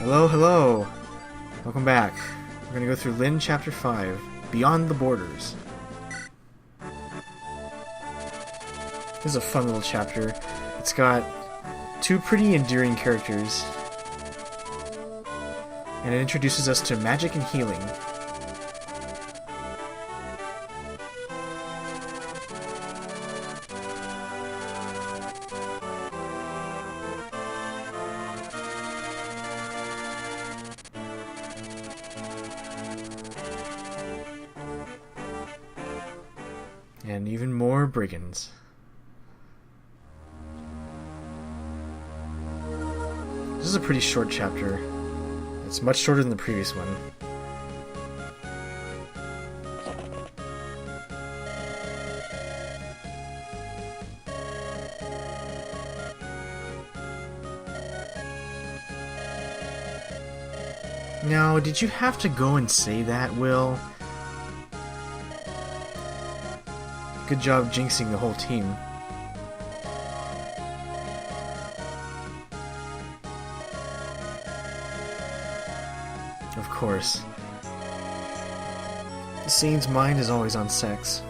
Hello, hello! Welcome back. We're gonna go through Lyn Chapter 5, Beyond the Borders. This is a fun little chapter. It's got two pretty endearing characters, and it introduces us to magic and healing. And even more brigands. This is a pretty short chapter. It's much shorter than the previous one. Now, did you have to go and say that, Will? Good job jinxing the whole team. Of course. Sane's mind is always on sex.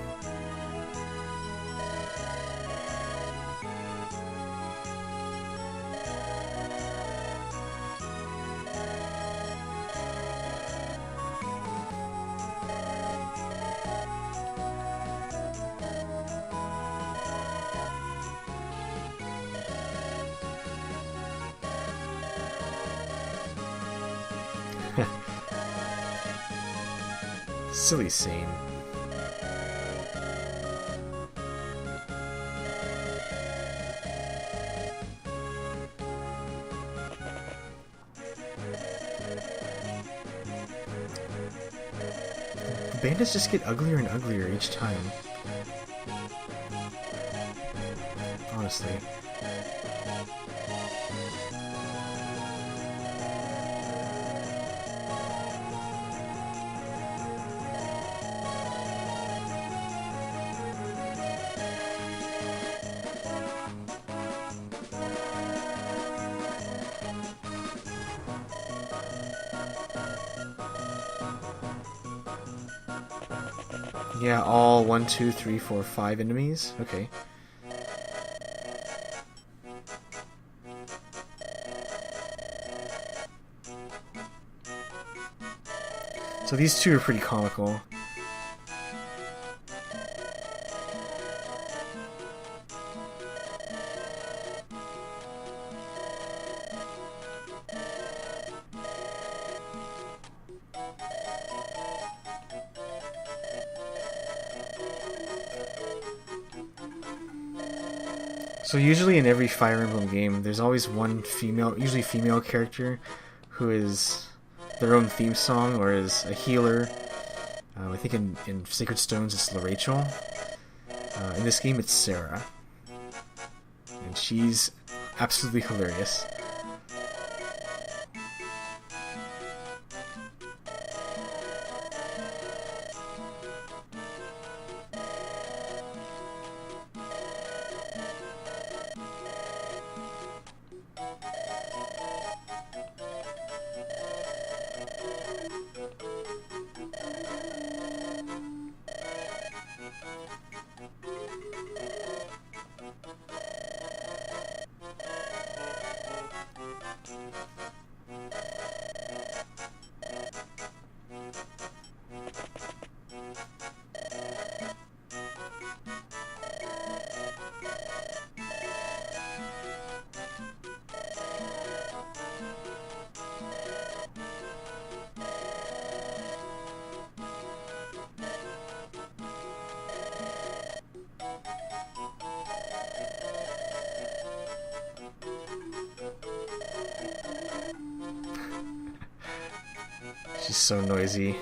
Silly Sane. The bandits just get uglier and uglier each time. Honestly. Yeah, all 1, 2, 3, 4, 5 enemies? Okay. So these two are pretty comical. So usually in every Fire Emblem game, there's always one female, usually female character, who is their own theme song or is a healer. I think in Sacred Stones it's Rachel. In this game it's Sarah. And she's absolutely hilarious. She's so noisy.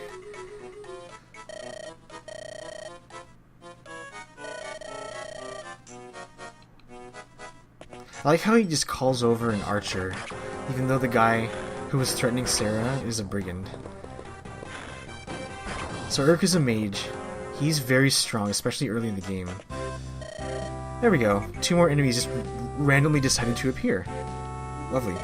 I like how he just calls over an archer, even though the guy who was threatening Sarah is a brigand. So Urk is a mage. He's very strong, especially early in the game. There we go. 2 more enemies just randomly decided to appear. Lovely.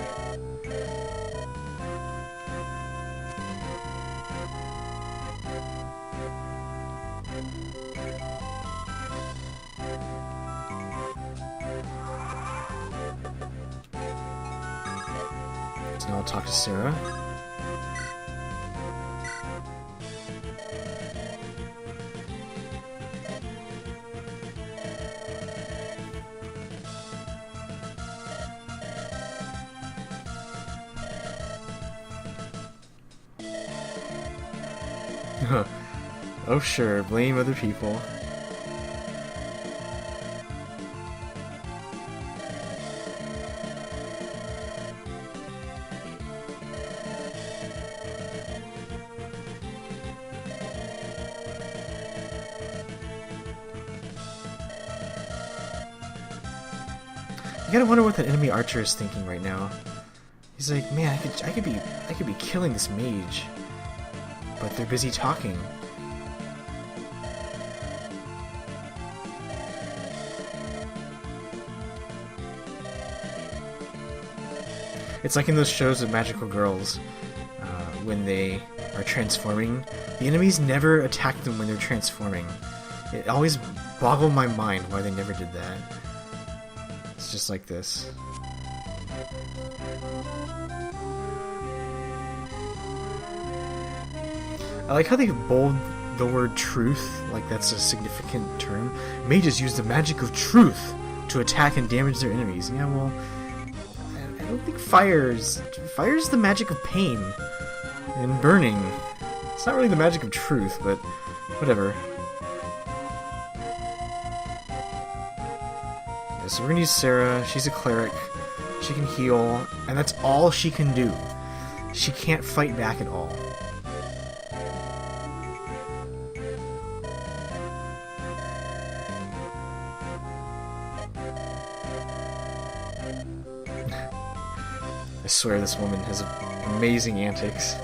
So now I'll talk to Sarah. Oh sure, blame other people. You gotta wonder what that enemy archer is thinking right now. He's like, man, I could be killing this mage, but they're busy talking. It's like in those shows of magical girls, when they are transforming. The enemies never attack them when they're transforming. It always boggled my mind why they never did that. It's just like this. I like how they bold the word truth, like that's a significant term. Mages use the magic of truth to attack and damage their enemies. Yeah, well, I don't think fire's the magic of pain and burning. It's not really the magic of truth, but whatever. Yeah, so we're gonna use Sarah. She's a cleric. She can heal, and that's all she can do. She can't fight back at all. I swear this woman has amazing antics.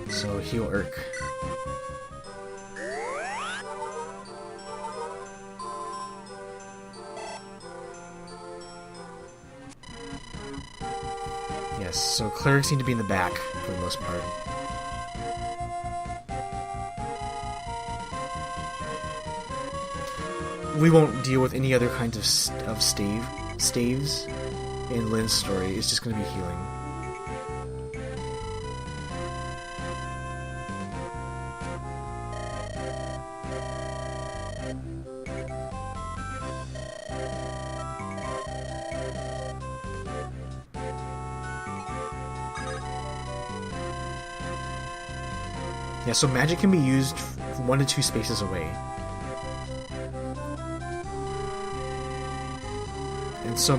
So heal Urk. Yes, so clerics need to be in the back for the most part. We won't deal with any other kinds of staves in Lynn's story. It's just going to be healing. Yeah, so magic can be used 1 to 2 spaces away. And so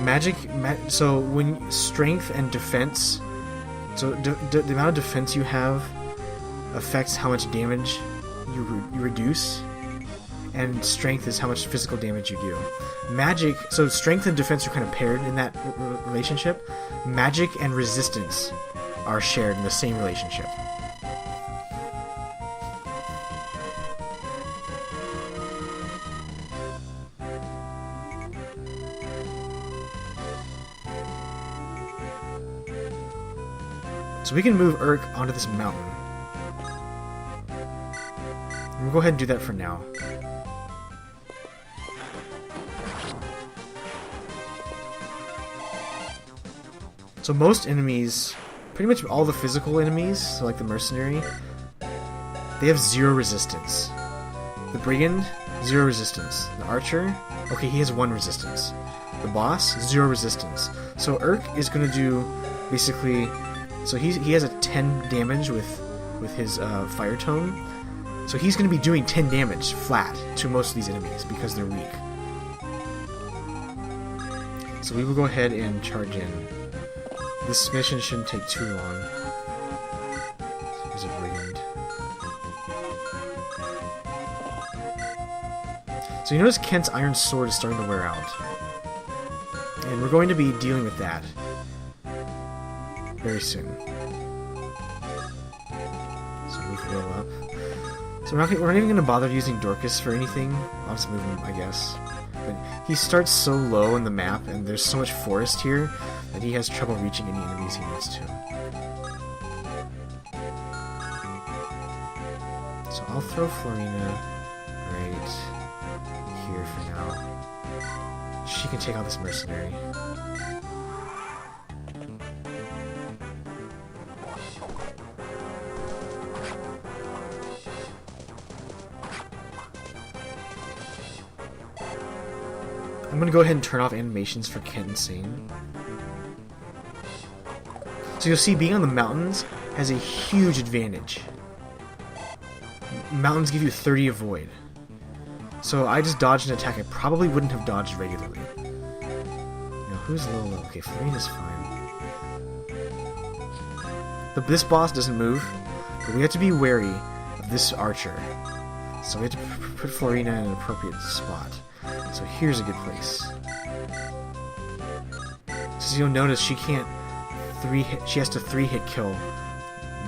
so when strength and defense, so the amount of defense you have affects how much damage you reduce, and strength is how much physical damage you do. Magic, so strength and defense are kind of paired in that relationship. Magic and resistance are shared in the same relationship. So we can move Urk onto this mountain. And we'll go ahead and do that for now. So most enemies, pretty much all the physical enemies, so like the mercenary, they have 0 resistance. The brigand, 0 resistance. The archer, okay, he has 1 resistance. The boss, 0 resistance. So Urk is going to do basically. So he has a 10 damage with his fire tome. So he's going to be doing 10 damage flat to most of these enemies because they're weak. So we will go ahead and charge in. This mission shouldn't take too long. Here's a brigand. So you notice Kent's iron sword is starting to wear out. And we're going to be dealing with that very soon. So move Will up. So we're not even going to bother using Dorcas for anything. I'll just move him, I guess. But he starts so low in the map, and there's so much forest here, that he has trouble reaching any enemies he needs to. So I'll throw Florina right here for now. She can take out this mercenary. I'm gonna go ahead and turn off animations for Kent and Sane. So you'll see being on the mountains has a huge advantage. Mountains give you 30 avoid. So I just dodged an attack I probably wouldn't have dodged regularly. Now who's low? Okay, Florina's fine. This boss doesn't move, but we have to be wary of this archer. So we have to put Florina in an appropriate spot. So here's a good place. So you'll notice she can't she has to 3-hit kill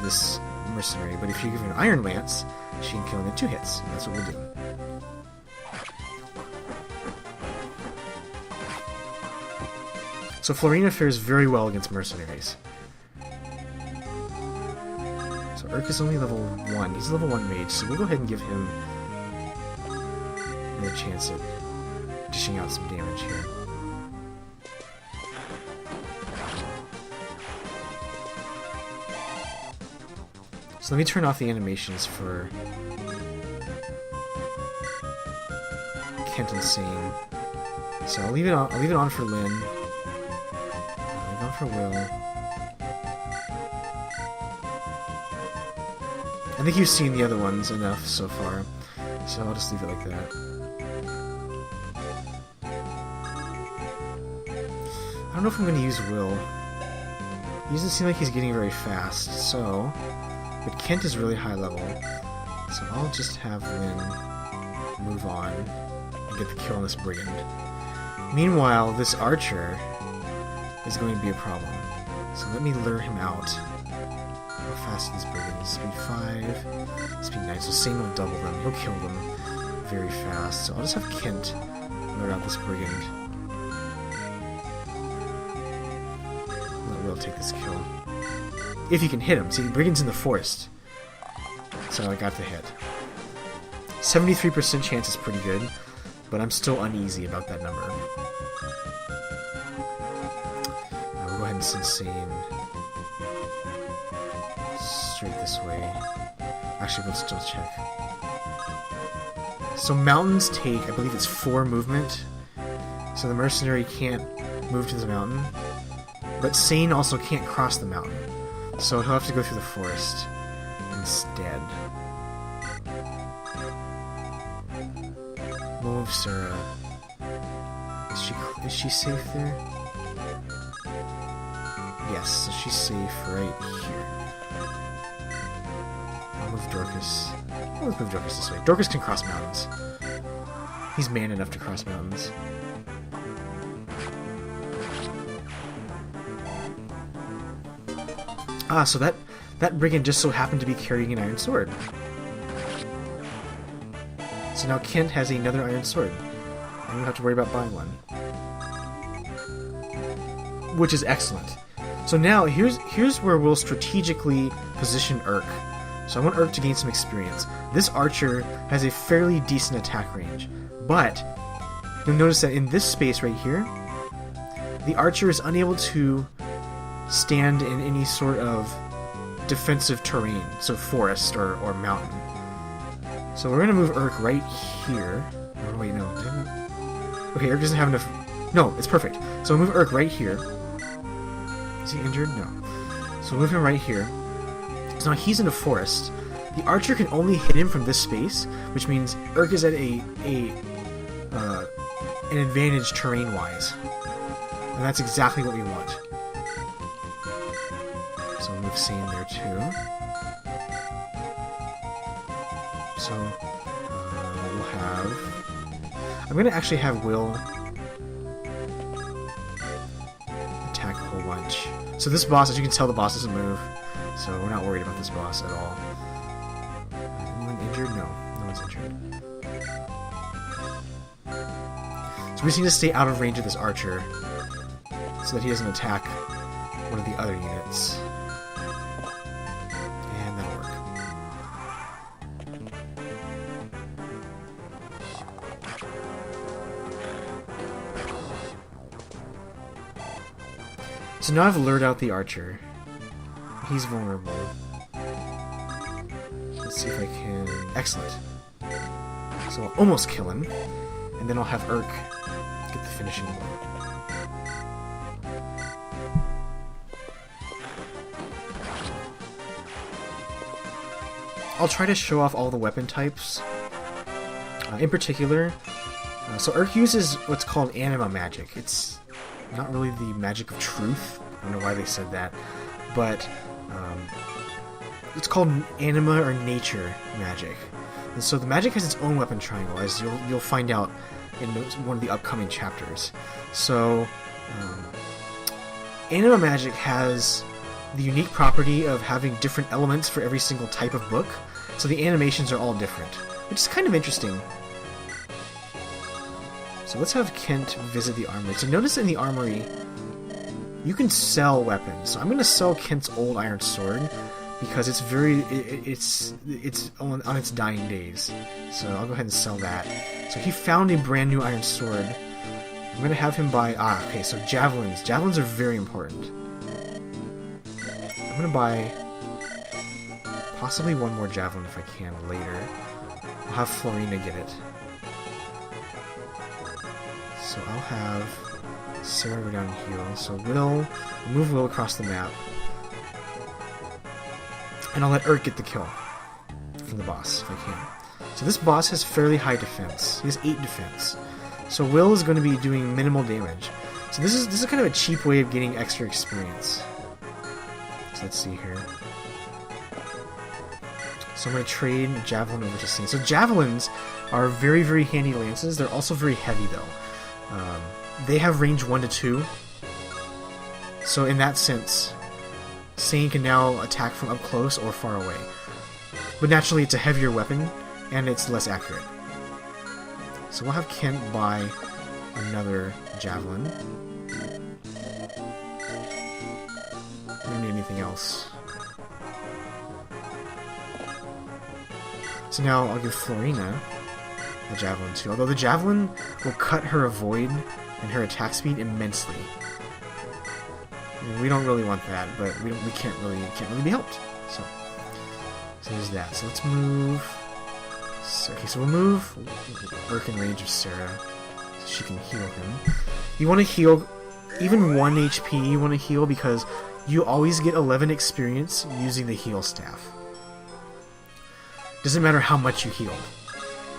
this mercenary, but if you give her an Iron Lance, she can kill him in 2 hits. And that's what we'll do. So Florina fares very well against mercenaries. So Urk is only level 1. He's a level 1 mage, so we'll go ahead and give him a chance at dishing out some damage here. So let me turn off the animations for Kent and Sane. So I'll leave it on for Lynn. I'll leave it on for Will. I think you've seen the other ones enough so far, so I'll just leave it like that. I don't know if I'm going to use Will. He doesn't seem like he's getting very fast, so... But Kent is really high level, so I'll just have Lynn move on and get the kill on this brigand. Meanwhile, this archer is going to be a problem, so let me lure him out. How fast are these brigands? Speed 5, speed 9, so Sane will double them. He'll kill them very fast, so I'll just have Kent lure out this brigand. Let Will take this kill. If you can hit him. See, brigand's in the forest. So I got the hit. 73% chance is pretty good, but I'm still uneasy about that number. Now we'll go ahead and send Sane straight this way. Actually, let's still check. So mountains take, I believe it's 4 movement. So the mercenary can't move to the mountain. But Sane also can't cross the mountain. So he'll have to go through the forest instead. We'll move Sarah. Is she safe there? Yes, so she's safe right here. I'll move Dorcas. Let's move Dorcas this way. Dorcas can cross mountains. He's man enough to cross mountains. Ah, so that brigand just so happened to be carrying an iron sword. So now Kent has another iron sword. I don't have to worry about buying one. Which is excellent. So now, here's where we'll strategically position Urk. So I want Urk to gain some experience. This archer has a fairly decent attack range, but you'll notice that in this space right here, the archer is unable to stand in any sort of defensive terrain, so forest or mountain. So we're going to move Urk right here. Oh, wait, no. Okay, Urk doesn't have enough... No, it's perfect. So we'll move Urk right here. Is he injured? No. So we'll move him right here. So now he's in a forest. The archer can only hit him from this space, which means Urk is at an advantage terrain-wise. And that's exactly what we want. So we'll move Sane there too. So we'll have... I'm going to actually have Will attack a whole bunch. So this boss, as you can tell, the boss doesn't move. So we're not worried about this boss at all. Anyone injured? injured? No, no one's injured. So we just need to stay out of range of this archer so that he doesn't attack one of the other units. And that'll work. So now I've lured out the archer. He's vulnerable. Let's see if I can... Excellent. So I'll almost kill him, and then I'll have Urk get the finishing blow. I'll try to show off all the weapon types. In particular, so Urk uses what's called anima magic. It's not really the magic of truth. I don't know why they said that, but it's called anima or nature magic. And so the magic has its own weapon triangle, as you'll find out in one of the upcoming chapters. So anima magic has the unique property of having different elements for every single type of book. So the animations are all different, which is kind of interesting. So let's have Kent visit the armory. So notice in the armory, you can sell weapons. So I'm going to sell Kent's old iron sword because it's on its dying days. So I'll go ahead and sell that. So he found a brand new iron sword. I'm going to have him buy... okay, so javelins. Javelins are very important. I'm going to buy possibly one more javelin if I can later. I'll have Florina get it. So I'll have Sarah go down and heal. So I'll move Will across the map. And I'll let Urk get the kill from the boss if I can. So this boss has fairly high defense. He has 8 defense. So Will is going to be doing minimal damage. So this is kind of a cheap way of getting extra experience. So let's see here. So I'm going to trade Javelin over to Sing. So Javelins are very, very handy lances. They're also very heavy, though. They have range 1 to 2. So in that sense, Sing can now attack from up close or far away. But naturally, it's a heavier weapon, and it's less accurate. So we'll have Kent buy another Javelin. I don't need anything else. So now I'll give Florina the Javelin too. Although the Javelin will cut her avoid and her attack speed immensely. I mean, we don't really want that, but we can't really be helped. So there's that. So let's move. Okay, so we'll move Urk in range of Sarah so she can heal him. You want to heal even 1 HP. You want to heal because you always get 11 experience using the heal staff. Doesn't matter how much you heal.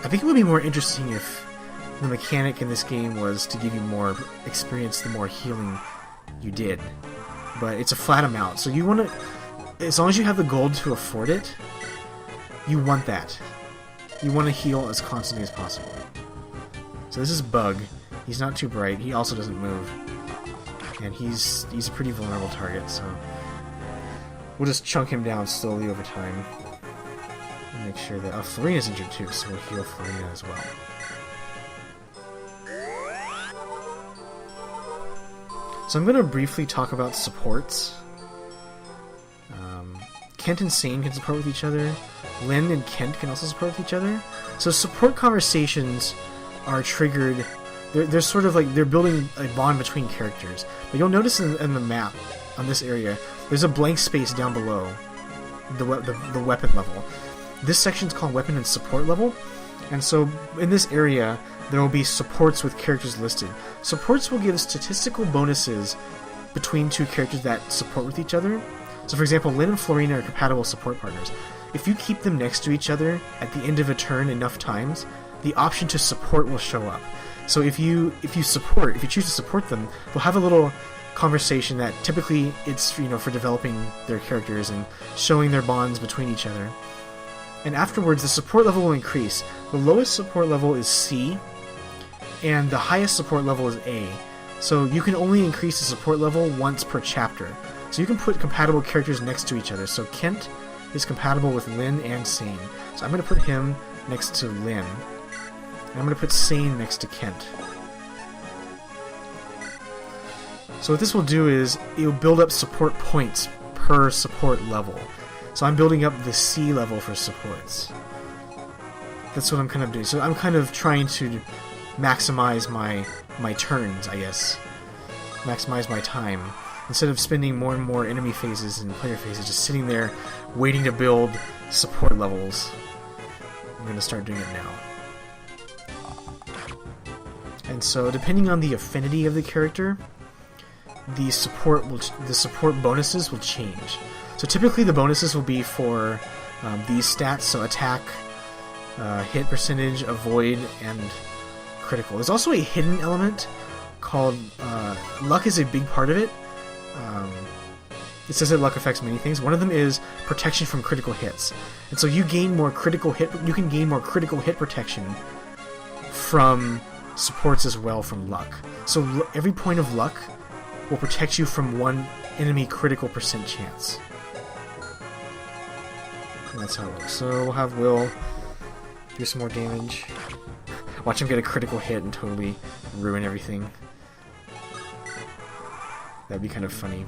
I think it would be more interesting if the mechanic in this game was to give you more experience the more healing you did. But it's a flat amount, so you want to... As long as you have the gold to afford it, you want that. You want to heal as constantly as possible. So this is Bug. He's not too bright. He also doesn't move. And he's a pretty vulnerable target, so... We'll just chunk him down slowly over time. Make sure that... Oh, Florina's injured too, so we'll heal Florina as well. So I'm going to briefly talk about supports. Kent and Sane can support with each other. Lynn and Kent can also support with each other. So support conversations are triggered... They're sort of like... They're building a bond between characters. But you'll notice in the map, on this area, there's a blank space down below the weapon level. This section is called Weapon and Support Level, and so in this area there will be supports with characters listed. Supports will give statistical bonuses between two characters that support with each other. So for example, Lynn and Florina are compatible support partners. If you keep them next to each other at the end of a turn enough times, the option to support will show up. So if you choose to support them, they'll have a little conversation that typically it's for developing their characters and showing their bonds between each other. And afterwards, the support level will increase. The lowest support level is C, and the highest support level is A. So you can only increase the support level once per chapter. So you can put compatible characters next to each other. So Kent is compatible with Lyn and Sane. So I'm going to put him next to Lyn. And I'm going to put Sane next to Kent. So what this will do is, it will build up support points per support level. So I'm building up the C level for supports. That's what I'm kind of doing. So I'm kind of trying to maximize my turns, I guess. Maximize my time. Instead of spending more and more enemy phases and player phases just sitting there waiting to build support levels. I'm going to start doing it now. And so depending on the affinity of the character, the support bonuses will change. So typically the bonuses will be for these stats, so attack, hit percentage, avoid, and critical. There's also a hidden element called luck is a big part of it. It says that luck affects many things. One of them is protection from critical hits, and so you gain more critical hit. You can gain more critical hit protection from supports as well from luck. So every point of luck will protect you from one enemy critical percent chance. And that's how it works. So we'll have Will do some more damage. Watch him get a critical hit and totally ruin everything. That'd be kind of funny.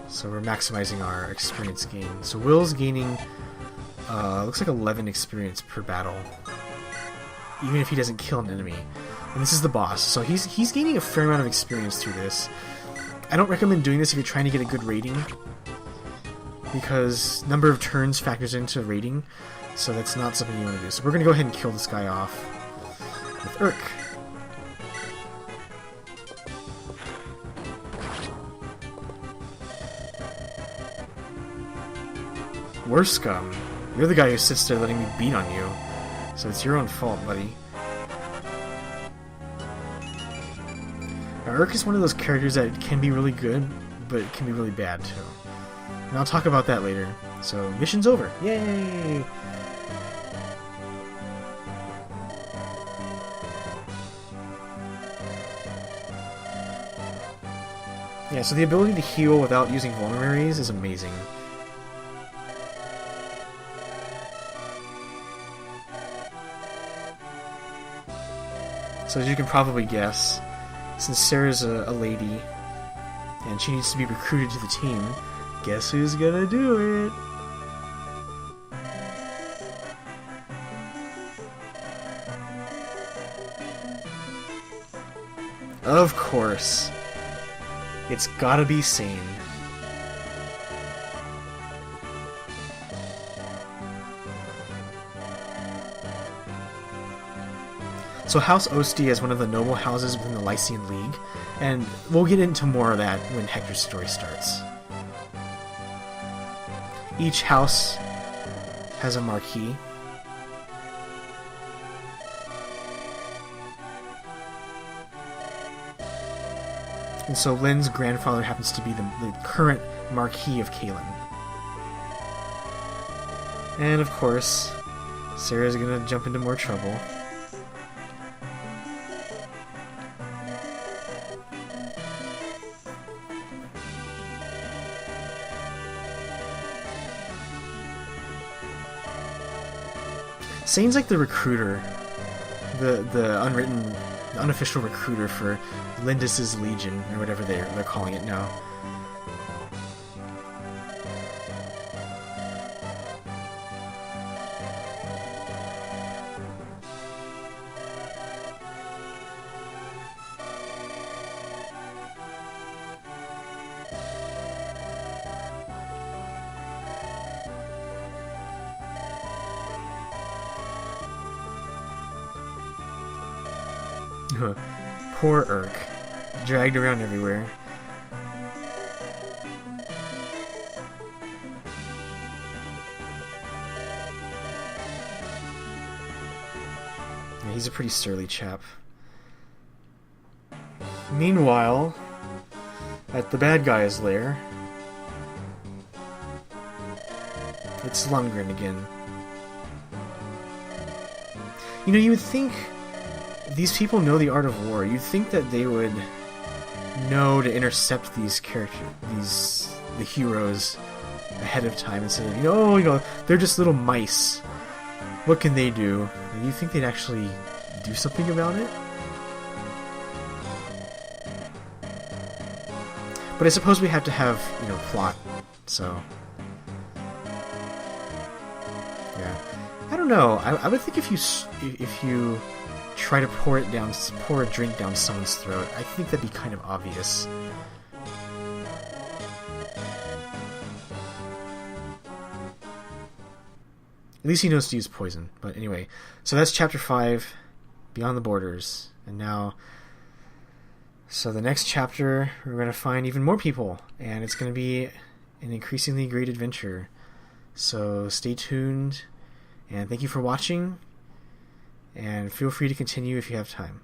So we're maximizing our experience gain. So Will's gaining, looks like 11 experience per battle, even if he doesn't kill an enemy. And this is the boss, so he's gaining a fair amount of experience through this. I don't recommend doing this if you're trying to get a good rating, because number of turns factors into rating, so that's not something you want to do. So we're going to go ahead and kill this guy off with Urk. Worse scum. You're the guy who sits there letting me beat on you, so it's your own fault, buddy. Now, Urk is one of those characters that can be really good, but it can be really bad too. And I'll talk about that later. So, mission's over. Yay! Yeah, so the ability to heal without using vulneraries is amazing. So as you can probably guess, since Sarah's a lady, and she needs to be recruited to the team, guess who's gonna do it? Of course. It's gotta be Sane. So House Ostia is one of the noble houses within the Lycian League, and we'll get into more of that when Hector's story starts. Each house has a marquee. And so Lyn's grandfather happens to be the current Marquis of Kalen. And of course, Sarah's gonna jump into more trouble. Sane's like the recruiter, the unofficial recruiter for Lindis's Legion, or whatever they're calling it now. Poor Urk, dragged around everywhere. Yeah, he's a pretty surly chap. Meanwhile, at the bad guy's lair, it's Lundgren again. You know, you would think these people know the art of war. You'd think that they would know to intercept these the heroes ahead of time instead of, they're just little mice. What can they do? And you think they'd actually do something about it? But I suppose we have to have, plot, so... Yeah. I don't know. I would think if you try to pour a drink down someone's throat, I think that'd be kind of obvious. At least he knows to use poison. But anyway, so that's Chapter 5, Beyond the Borders. And now, so the next chapter, we're going to find even more people. And it's going to be an increasingly great adventure. So stay tuned. And thank you for watching. And feel free to continue if you have time.